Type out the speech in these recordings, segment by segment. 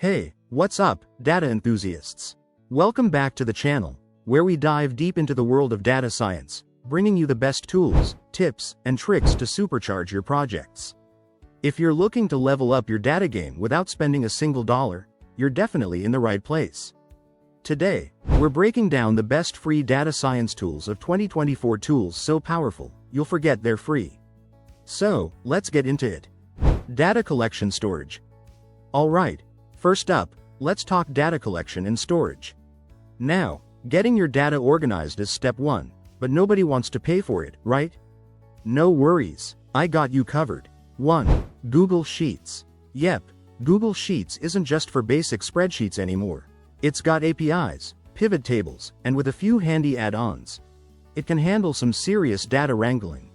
Hey, what's up, data enthusiasts? Welcome back to the channel, where we dive deep into the world of data science, bringing you the best tools, tips, and tricks to supercharge your projects. If you're looking to level up your data game without spending a single dollar, you're definitely in the right place. Today, we're breaking down the best free data science tools of 2024, tools so powerful, you'll forget they're free. So, let's get into it. Data collection storage. Alright, first up, let's talk data collection and storage. Now, getting your data organized is step one, but nobody wants to pay for it, right? No worries, I got you covered. 1. Google Sheets. Yep, Google Sheets isn't just for basic spreadsheets anymore. It's got APIs, pivot tables, and with a few handy add-ons, it can handle some serious data wrangling.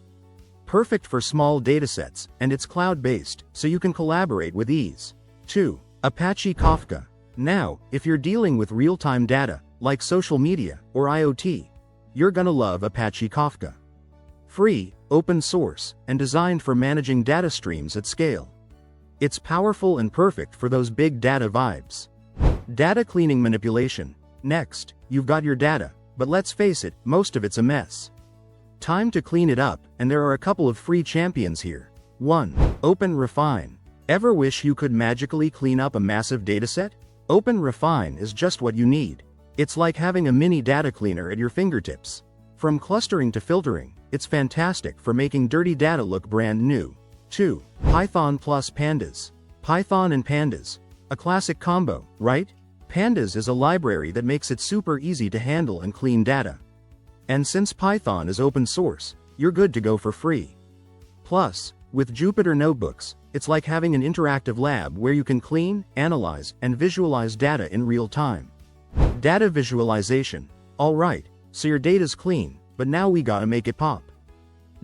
Perfect for small datasets, and it's cloud-based, so you can collaborate with ease. 2. Apache Kafka. Now, if you're dealing with real-time data, like social media or IoT, you're gonna love Apache Kafka. Free, open source, and designed for managing data streams at scale. It's powerful and perfect for those big data vibes. Data cleaning manipulation. Next, you've got your data, but let's face it, most of it's a mess. Time to clean it up, and there are a couple of free champions here. 1. OpenRefine. Ever wish you could magically clean up a massive dataset? OpenRefine is just what you need. It's like having a mini data cleaner at your fingertips. From clustering to filtering, it's fantastic for making dirty data look brand new. 2. Python plus pandas. Python and pandas. A classic combo, right? Pandas is a library that makes it super easy to handle and clean data. And since Python is open source, you're good to go for free. Plus, with Jupyter Notebooks, it's like having an interactive lab where you can clean, analyze, and visualize data in real time. Data visualization. Alright, so your data's clean, but now we gotta make it pop.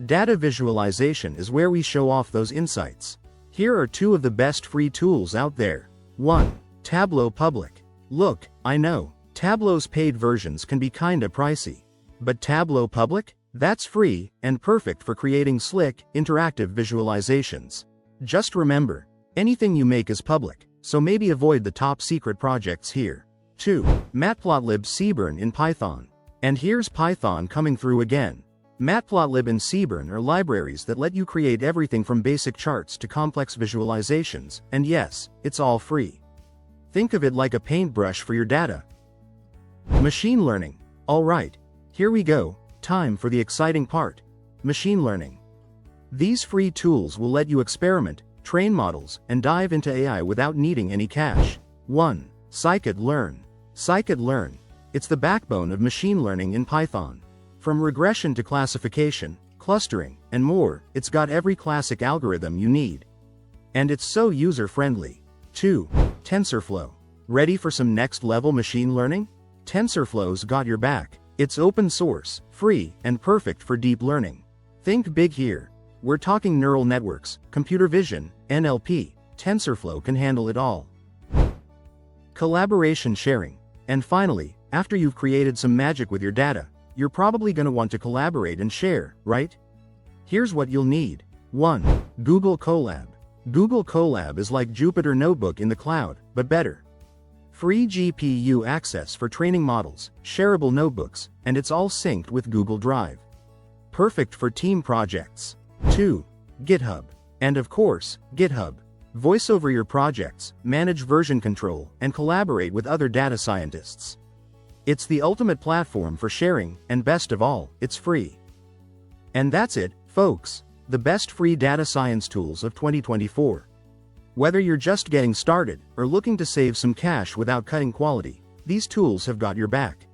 Data visualization is where we show off those insights. Here are two of the best free tools out there. 1. Tableau Public. Look, I know, Tableau's paid versions can be kinda pricey. But Tableau Public? That's free, and perfect for creating slick, interactive visualizations. Just remember, anything you make is public, so maybe avoid the top secret projects here. 2. Matplotlib Seaborn in Python. And here's Python coming through again. Matplotlib and Seaborn are libraries that let you create everything from basic charts to complex visualizations, and yes, it's all free. Think of it like a paintbrush for your data. Machine learning. Alright, here we go, time for the exciting part. Machine learning. These free tools will let you experiment, train models, and dive into AI without needing any cash. 1. Scikit-learn. Scikit-learn. It's the backbone of machine learning in Python. From regression to classification, clustering, and more, it's got every classic algorithm you need. And it's so user-friendly. 2. TensorFlow. Ready for some next-level machine learning? TensorFlow's got your back. It's open source, free, and perfect for deep learning. Think big here. We're talking neural networks, computer vision, NLP. TensorFlow can handle it all. Collaboration sharing. And finally, after you've created some magic with your data, you're probably going to want to collaborate and share, right? Here's what you'll need. 1. Google Colab. Google Colab is like Jupyter Notebook in the cloud, but better. Free GPU access for training models, shareable notebooks, and it's all synced with Google Drive. Perfect for team projects. 2. GitHub. And of course, GitHub. Voice over your projects, manage version control, and collaborate with other data scientists. It's the ultimate platform for sharing, and best of all, it's free. And that's it, folks. The best free data science tools of 2024. Whether you're just getting started, or looking to save some cash without cutting quality, these tools have got your back.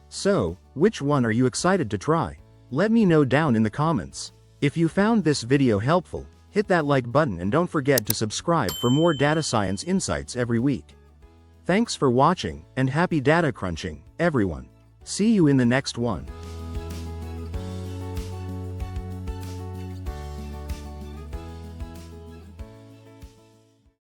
So, which one are you excited to try? Let me know down in the comments. If you found this video helpful, hit that like button and don't forget to subscribe for more data science insights every week. Thanks for watching, and happy data crunching, everyone. See you in the next one.